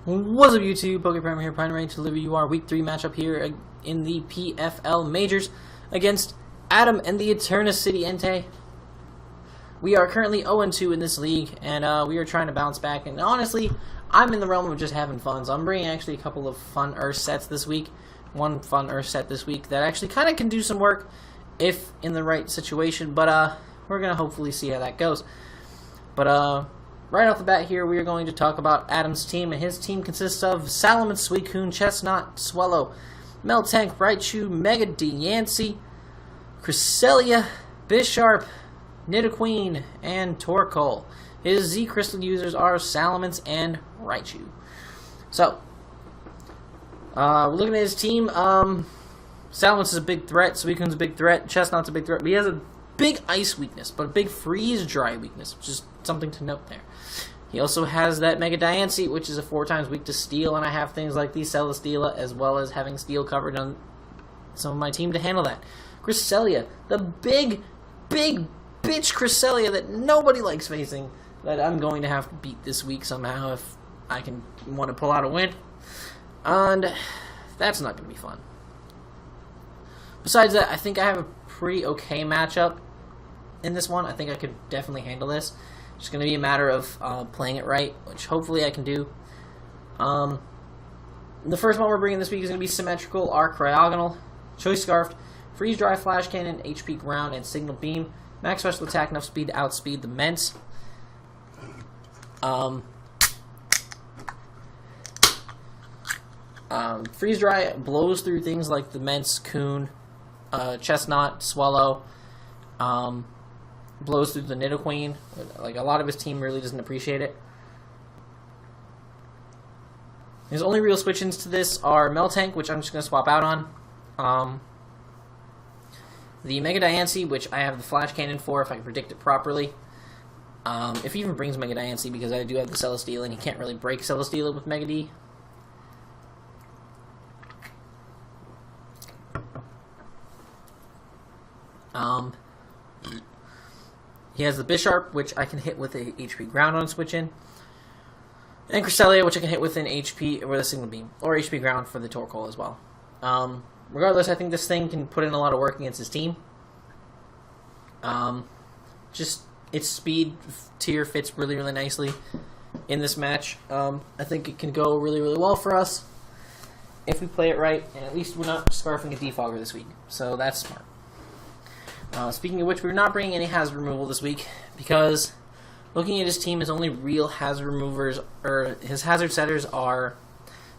What's up YouTube, PokePrimer here, primary to deliver you our Week 3 matchup here in the PFL Majors against Adam and the Eterna City Enteis. We are currently 0-2 in this league, and we are trying to bounce back, and honestly, I'm in the realm of just having fun, so I'm bringing actually a couple of fun Earth sets this week. One fun Earth set this week that actually kind of can do some work if in the right situation, but we're going to hopefully see how that goes. But right off the bat here, we are going to talk about Adam's team, and his team consists of Salamence, Suicune, Chestnut, Swallow, Meltank, Raichu, Mega Diancie, Cresselia, Bisharp, Nidoqueen, and Torkoal. His Z Crystal users are Salamence and Raichu. So, looking at his team, Salamence is a big threat, Suicune's a big threat, Chestnut's a big threat, but he has a big ice weakness, but a big freeze-dry weakness, which is something to note there. He also has that Mega Diancie, which is a 4 times weak to Steel, and I have things like the Celesteela, as well as having Steel covered on some of my team to handle that. Cresselia, the big bitch Cresselia that nobody likes facing, that I'm going to have to beat this week somehow if I can want to pull out a win. And that's not going to be fun. Besides that, I think I have a pretty okay matchup in this one. I think I could definitely handle this. It's going to be a matter of playing it right, which hopefully I can do. The first one we're bringing this week is going to be Symmetrical, Arc, Cryogonal, Choice Scarf, Freeze Dry, Flash Cannon, HP Ground, and Signal Beam. Max Special Attack, enough speed to outspeed the Ments. Freeze Dry blows through things like the Ments, Coon, Chestnut, Swallow, blows through the Nidoqueen. Like, a lot of his team really doesn't appreciate it. His only real switch-ins to this are Meltank, which I'm just going to swap out on. The Mega Diancie, which I have the Flash Cannon for if I can predict it properly. If he even brings Mega Diancie, because I do have the Celesteela, and he can't really break Celesteela with Mega D. He has the Bisharp, which I can hit with a HP Ground on switch-in. And Cresselia, which I can hit with an HP, with a Signal Beam. Or HP Ground for the Torkoal as well. Regardless, I think this thing can put in a lot of work against his team. Just, its speed tier fits really, really nicely in this match. I think it can go really, really well for us if we play it right. And at least we're not scarfing a Defogger this week. So that's smart. Speaking of which, we're not bringing any hazard removal this week because looking at his team, his only real hazard removers, or his hazard setters, are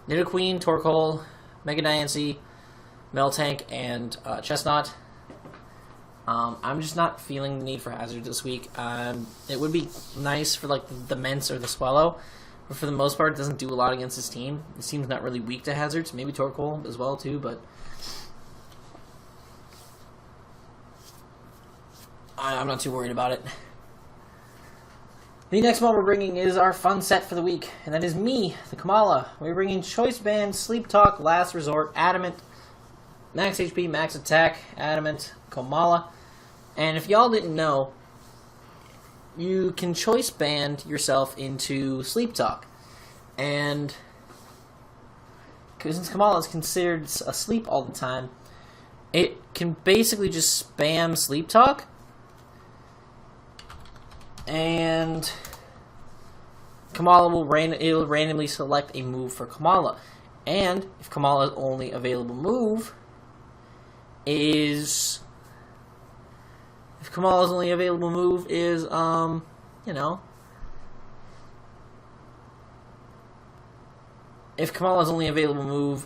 Nidoqueen, Torkoal, Mega Diancie, Meltank, and Chestnut. I'm just not feeling the need for hazards this week. It would be nice for like the Ments or the Swallow, but for the most part, it doesn't do a lot against his team. His team's not really weak to hazards. Maybe Torkoal as well too, but I'm not too worried about it. The next one we're bringing is our fun set for the week, and that is me, the Komala. We're bringing Choice Band, Sleep Talk, Last Resort, Adamant, Max HP, Max Attack, Adamant, Komala. And if y'all didn't know, you can Choice Band yourself into Sleep Talk. And since Komala is considered asleep all the time, it can basically just spam Sleep Talk. And Komala will randomly select a move for Komala. And if Komala's only available move is If Komala's only available move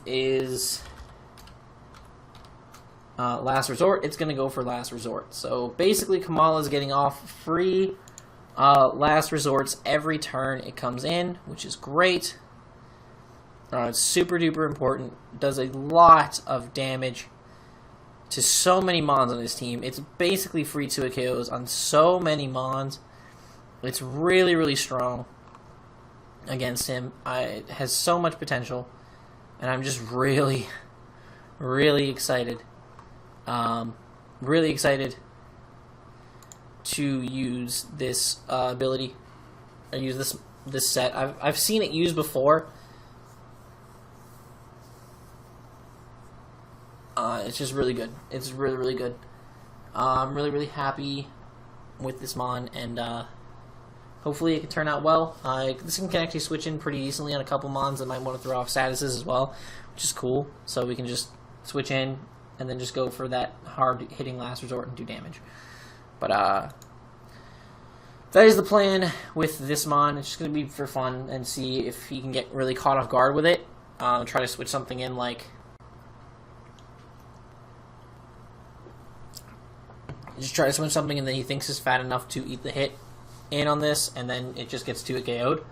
is Last Resort, it's going to go for Last Resort. So basically, Komala's getting off free Last Resorts every turn it comes in, which is great. It's super duper important. Does a lot of damage to so many Mons on his team. It's basically free 2 KOs on so many Mons. It's really, really strong against him. It has so much potential, and I'm just really, really excited. Really excited to use this ability. I use this set. I've seen it used before, It's just really good. It's really, really good. I'm really, really happy with this mon, and hopefully it can turn out well. This can actually switch in pretty decently on a couple mons that might want to throw off statuses as well, which is cool. So we can just switch in and then just go for that hard-hitting last resort and do damage. But that is the plan with this mon. It's just going to be for fun and see if he can get really caught off guard with it. Try to switch something in like... Just try to switch something and then he thinks is fat enough to eat the hit in on this, and then it just gets 2 KO'd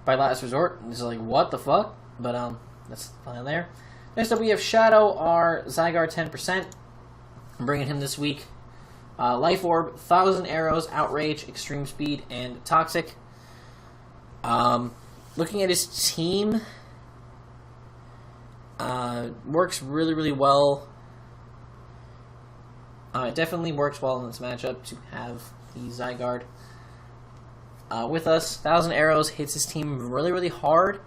by last resort. And it's like, what the fuck? But that's the plan there. Next up we have Shadow, our Zygarde 10%. I'm bringing him this week. Life Orb, 1,000 Arrows, Outrage, Extreme Speed, and Toxic. Looking at his team, works really, really well. It definitely works well in this matchup to have the Zygarde with us. 1,000 Arrows hits his team really, really hard,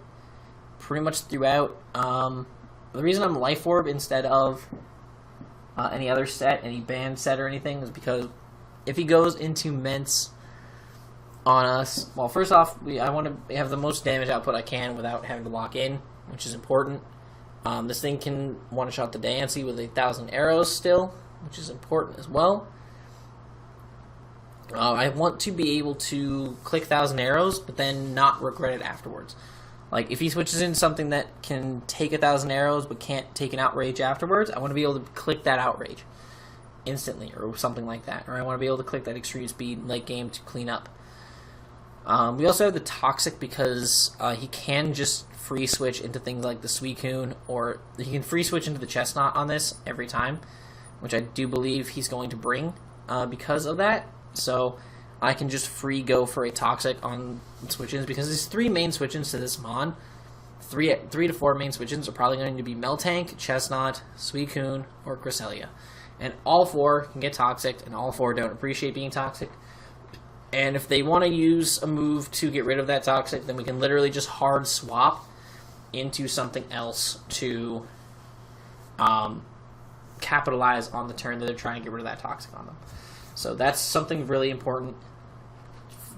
pretty much throughout. The reason I'm Life Orb instead of any other set, any band set or anything, is because if he goes into Ments on us, well, first off, I want to have the most damage output I can without having to lock in, which is important. This thing can one-shot the Diancie with 1,000 Arrows still, which is important as well. I want to be able to click 1,000 Arrows, but then not regret it afterwards. Like, if he switches in something that can take 1,000 Arrows but can't take an Outrage afterwards, I want to be able to click that Outrage instantly or something like that. Or I want to be able to click that Extreme Speed late game to clean up. We also have the Toxic because he can just free switch into things like the Suicune, or he can free switch into the Chestnut on this every time, which I do believe he's going to bring because of that. So I can just free go for a Toxic on switch-ins, because there's 3 main switch-ins to this mon. 3 to 4 main switch-ins are probably going to be Meltank, Chestnut, Suicune, or Cresselia. And all 4 can get Toxic, and all 4 don't appreciate being Toxic. And if they want to use a move to get rid of that Toxic, then we can literally just hard swap into something else to capitalize on the turn that they're trying to get rid of that Toxic on them. So that's something really important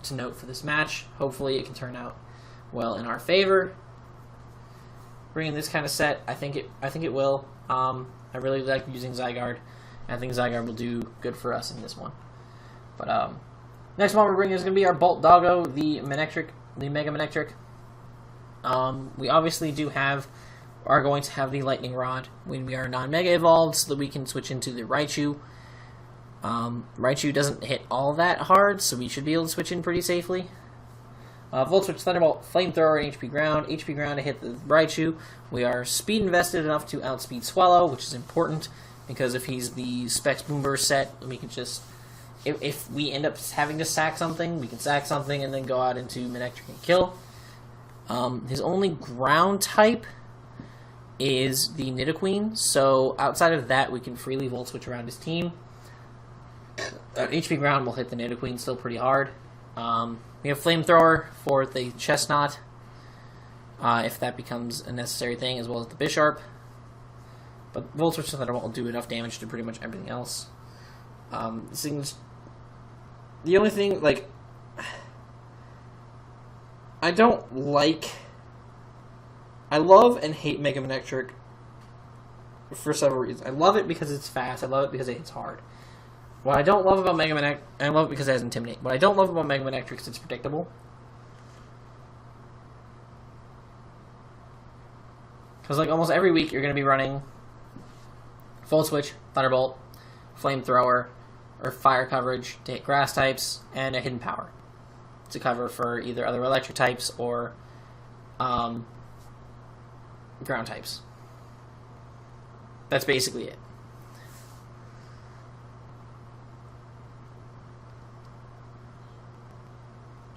to note for this match. Hopefully it can turn out well in our favor. Bringing this kind of set, I think it will. I really like using Zygarde. I think Zygarde will do good for us in this one. But next one we're bringing is going to be our Bolt Doggo, the Mega Manectric. We obviously are going to have the Lightning Rod when we are non-Mega Evolved, so that we can switch into the Raichu. Raichu doesn't hit all that hard, so we should be able to switch in pretty safely. Volt Switch, Thunderbolt, Flamethrower, and HP Ground. HP Ground to hit the Raichu. We are speed invested enough to outspeed Swallow, which is important, because if he's the Specs Boomburst set, we can just... If we end up having to sack something, we can sack something and then go out into Manectric and kill. His only ground type is the Nidoqueen, so outside of that, we can freely Volt Switch around his team. HP Ground will hit the Nidoqueen still pretty hard. We have Flamethrower for the Chestnut, if that becomes a necessary thing, as well as the Bisharp. But Volt Switch and Thunderbolt will do enough damage to pretty much everything else. The only thing, like, I love and hate Mega Manectric for several reasons. I love it because it's fast. I love it because it hits hard. What I don't love about Mega Manectric, I love it because it has Intimidate. What I don't love about Mega Manectric is it's predictable. Because, like, almost every week you're going to be running Volt Switch, Thunderbolt, Flamethrower, or Fire coverage to hit Grass types, and a Hidden Power to cover for either other Electric types or Ground types. That's basically it.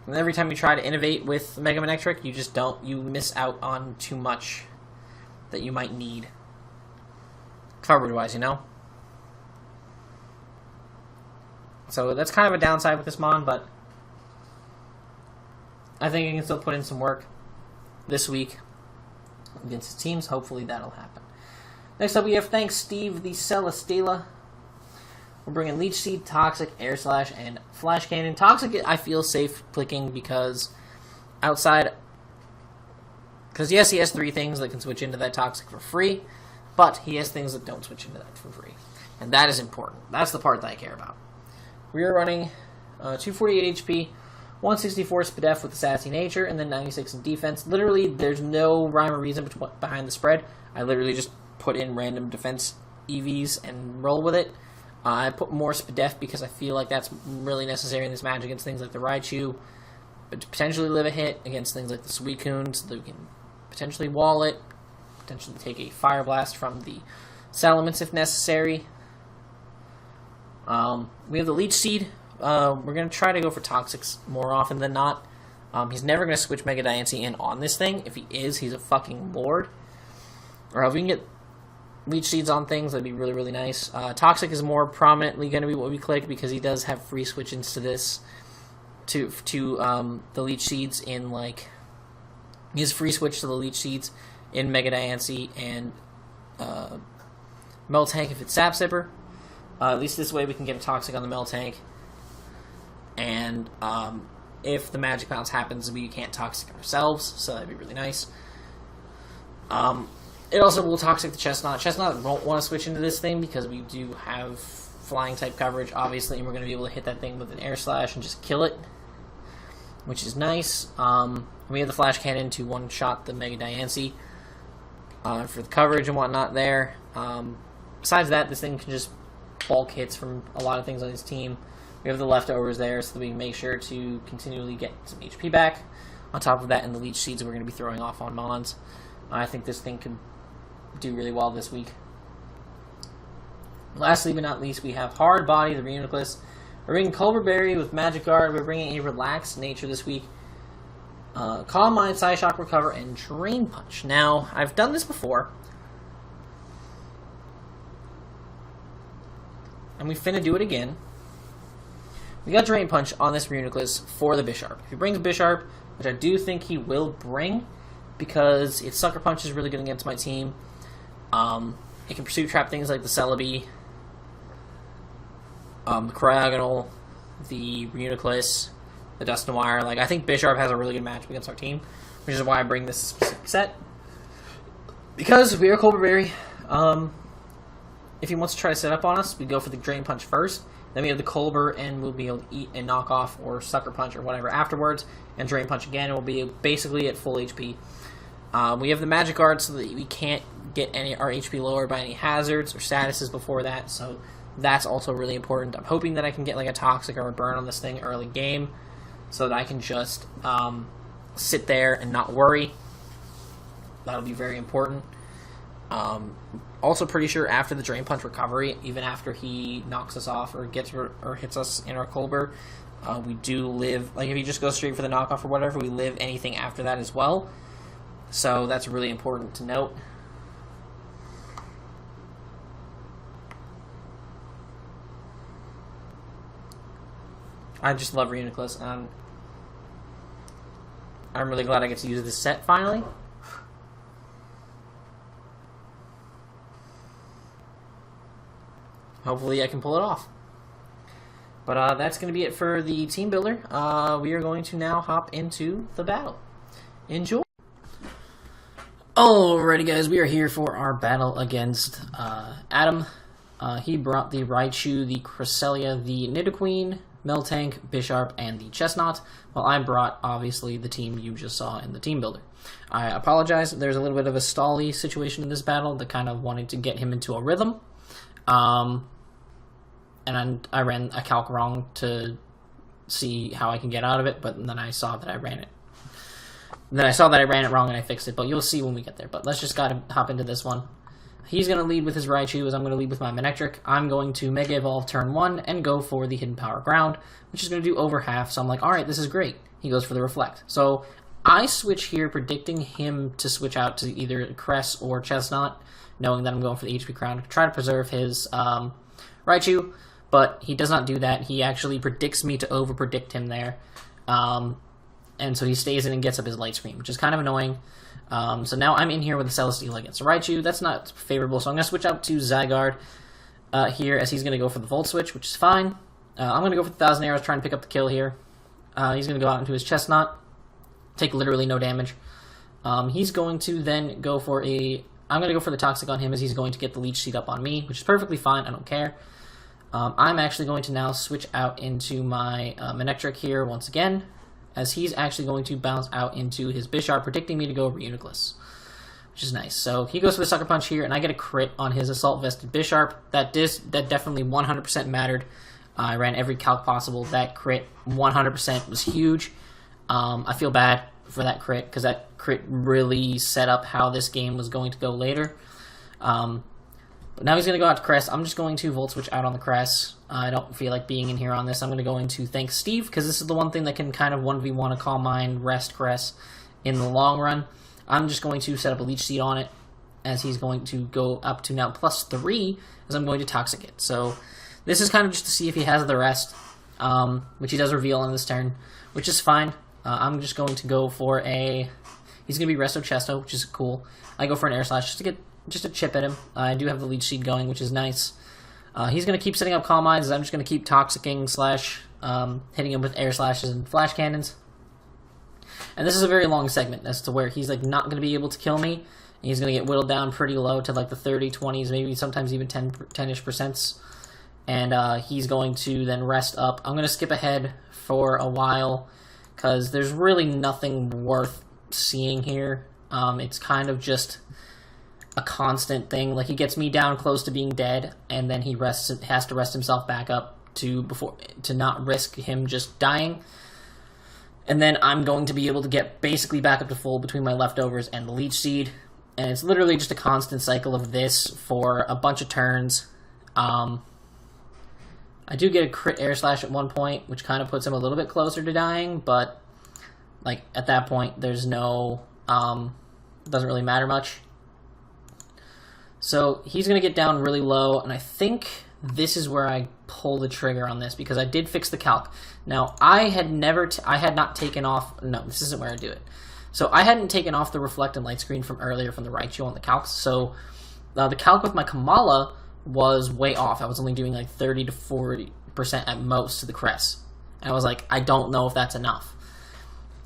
And every time you try to innovate with Mega Manectric, you miss out on too much that you might need coverage-wise, you know? So that's kind of a downside with this mon, but I think he can still put in some work this week against his teams. Hopefully that'll happen. Next up, we have Thanks Steve the Celesteela. We're bringing Leech Seed, Toxic, Air Slash, and Flash Cannon. Toxic, I feel safe clicking because outside... Because yes, he has 3 things that can switch into that Toxic for free, but he has things that don't switch into that for free. And that is important. That's the part that I care about. We are running 248 HP, 164 SPDF with the Sassy Nature, and then 96 in defense. Literally, there's no rhyme or reason behind the spread. I literally just put in random defense EVs and roll with it. I put more SPDF because I feel like that's really necessary in this match against things like the Raichu, but to potentially live a hit against things like the Suicune, so that we can potentially wall it, potentially take a Fire Blast from the Salamence if necessary. We have the Leech Seed. We're going to try to go for Toxics more often than not. He's never going to switch Mega Diancie in on this thing. If he is, he's a fucking lord. Or if we can get Leech Seeds on things, that'd be really, really nice. Toxic is more prominently going to be what we click because he does have free switch-ins to this, to the Leech Seeds in, like... He has free switch to the Leech Seeds in Mega Diancie and Meltank if it's Sap Sipper. At least this way we can get a Toxic on the Meltank. And if the Magic Bounce happens, we can't Toxic ourselves, so that'd be really nice. It also will Toxic the Chestnut. Chestnut won't want to switch into this thing because we do have Flying type coverage, obviously, and we're going to be able to hit that thing with an Air Slash and just kill it, which is nice. We have the Flash Cannon to one-shot the Mega Diancie for the coverage and whatnot there. Besides that, this thing can just bulk hits from a lot of things on his team. We have the leftovers there so that we can make sure to continually get some HP back. On top of that, and the Leech Seeds we're going to be throwing off on Mons. I think this thing could do really well this week. Lastly but not least, we have Hard Body, the Reuniclus. We're bringing Culverberry with Magic Guard. We're bringing a Relaxed Nature this week. Calm Mind, Psyshock, Recover, and Drain Punch. Now, I've done this before. And we finna do it again. We got Drain Punch on this Reuniclus for the Bisharp. If he brings Bisharp, which I do think he will bring, because its Sucker Punch is really good against my team. It can Pursuit Trap things like the Celebi, the Cryogonal, the Reuniclus, the Dusknoir. Like, I think Bisharp has a really good match against our team, which is why I bring this specific set. Because we are Culverberry, if he wants to try to set up on us, we go for the Drain Punch first. Then we have the Colbur, and we'll be able to eat and knock off or Sucker Punch or whatever afterwards. And Drain Punch again, and we'll be basically at full HP. We have the Magic Guard so that we can't get our HP lowered by any hazards or statuses before that. So that's also really important. I'm hoping that I can get like a Toxic or a Burn on this thing early game so that I can just sit there and not worry. That'll be very important. Also pretty sure after the Drain Punch recovery, even after he knocks us off or hits us in our Colbur, we do live, like if he just goes straight for the knockoff or whatever, we live anything after that as well. So that's really important to note. I just love Reuniclus, and I'm really glad I get to use this set finally. Hopefully I can pull it off. But that's going to be it for the team builder. We are going to now hop into the battle. Enjoy! Alrighty guys, we are here for our battle against Adam. He brought the Raichu, the Cresselia, the Nidoqueen, Meltank, Bisharp, and the Chestnut, while I brought, obviously, the team you just saw in the team builder. I apologize, there's a little bit of a stally situation in this battle that kind of wanted to get him into a rhythm. And I ran a calc wrong to see how I can get out of it, but then I saw that I ran it. Then I saw that I ran it wrong and I fixed it, but you'll see when we get there. But let's just gotta hop into this one. He's going to lead with his Raichu, as I'm going to lead with my Manectric. I'm going to Mega Evolve turn 1 and go for the Hidden Power Ground, which is going to do over half, so I'm like, alright, this is great. He goes for the Reflect. So I switch here, predicting him to switch out to either Cress or Chestnut, knowing that I'm going for the HP Crown to try to preserve his Raichu, but he does not do that. He actually predicts me to over-predict him there. and so he stays in and gets up his light screen, which is kind of annoying. So now I'm in here with the Celesteela against Raichu. That's not favorable, so I'm going to switch out to Zygarde here, as he's going to go for the Volt Switch, which is fine. I'm going to go for the 1,000 Arrows, try and pick up the kill here. He's going to go out into his Chestnut, take literally no damage. He's going to then go for a... I'm going to go for the Toxic on him, as he's going to get the Leech Seed up on me, which is perfectly fine. I don't care. I'm actually going to now switch out into my Manectric here once again, as he's actually going to bounce out into his Bisharp, predicting me to go Reuniclus, which is nice. So he goes for the Sucker Punch here, and I get a crit on his Assault Vested Bisharp. That definitely 100% mattered. I ran every calc possible. That crit 100% was huge. I feel bad for that crit, because that crit really set up how this game was going to go later. But now he's going to go out to Cress. I'm just going to Volt Switch out on the Cress. I don't feel like being in here on this. I'm going to go into Thank Steve, because this is the one thing that can kind of 1v1 a Calm Mind, rest Cress in the long run. I'm just going to set up a Leech Seed on it, as he's going to go up to now +3, as I'm going to Toxic it. So this is kind of just to see if he has the rest, which he does reveal on this turn, which is fine. I'm just going to go for a... He's going to be Resto Chesto, which is cool. I go for an Air Slash just to chip at him. I do have the Leech Seed going, which is nice. He's going to keep setting up Calm Minds. I'm just going to keep Toxicking / hitting him with Air Slashes and Flash Cannons. And this is a very long segment as to where he's like not going to be able to kill me. He's going to get whittled down pretty low to like the 30, 20s, maybe sometimes even 10-ish percents. And he's going to then rest up. I'm going to skip ahead for a while, because there's really nothing worth seeing here. It's kind of just a constant thing. Like, he gets me down close to being dead, and then he has to rest himself back up to not risk him just dying. And then I'm going to be able to get basically back up to full between my leftovers and the Leech Seed. And it's literally just a constant cycle of this for a bunch of turns. I do get a crit Air Slash at one point, which kind of puts him a little bit closer to dying, but like at that point, there's no, doesn't really matter much. So he's going to get down really low, and I think this is where I pull the trigger on this, because I did fix the calc. Now, I had not taken off, no, this isn't where I do it. So I hadn't taken off the Reflect and Light Screen from earlier from the Raichu on the calcs, so the calc with my Komala was way off. I was only doing like 30 to 40% at most to the Cress. And I was like, I don't know if that's enough.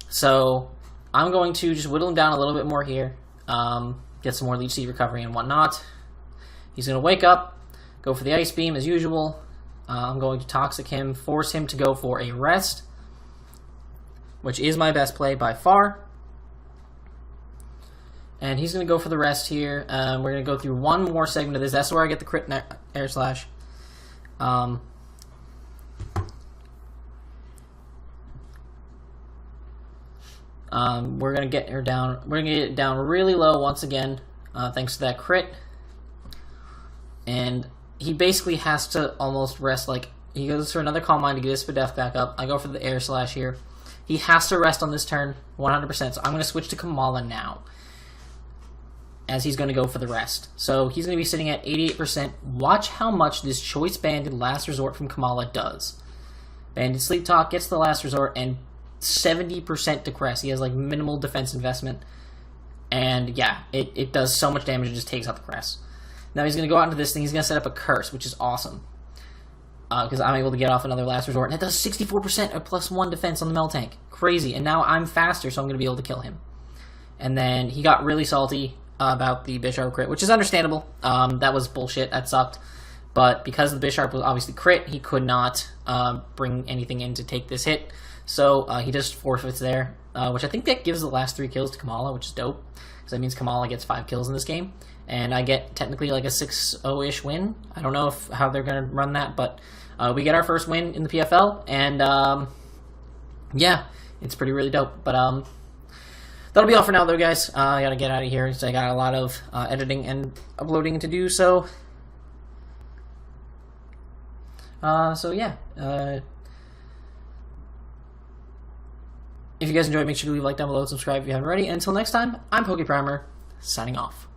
So I'm going to just whittle him down a little bit more here, get some more Leech Seed recovery and whatnot. He's going to wake up, go for the Ice Beam as usual. I'm going to Toxic him, force him to go for a rest, which is my best play by far. And he's going to go for the rest here. We're going to go through one more segment of this. That's where I get the crit Air Slash. We're going to get her down. We're going to get it down really low once again, thanks to that crit. And he basically has to almost rest. Like, he goes for another Calm Mind to get his Spadef back up. I go for the Air Slash here. He has to rest on this turn 100%. So I'm going to switch to Komala now, as he's going to go for the rest. So he's going to be sitting at 88%. Watch how much this Choice Banded Last Resort from Komala does. Banded Sleep Talk gets the Last Resort, and 70% to Cress. He has like minimal defense investment. And yeah, it does so much damage, it just takes out the Cress. Now he's going to go out into this thing. He's going to set up a Curse, which is awesome, because I'm able to get off another Last Resort. And it does 64% of +1 defense on the Meltank. Crazy. And now I'm faster, so I'm going to be able to kill him. And then he got really salty about the Bisharp crit, which is understandable. That was bullshit. That sucked. But because the Bisharp was obviously crit, he could not bring anything in to take this hit. So he just forfeits there, which I think that gives the last 3 kills to Komala, which is dope, because that means Komala gets 5 kills in this game, and I get technically like a 6-0-ish win. I don't know how they're going to run that, but we get our first win in the PFL, and yeah, it's really dope. But that'll be all for now, though, guys. I gotta get out of here, because I got a lot of editing and uploading to do, so yeah. If you guys enjoyed, make sure to leave a like down below and subscribe if you haven't already. And until next time, I'm PokePrimer, signing off.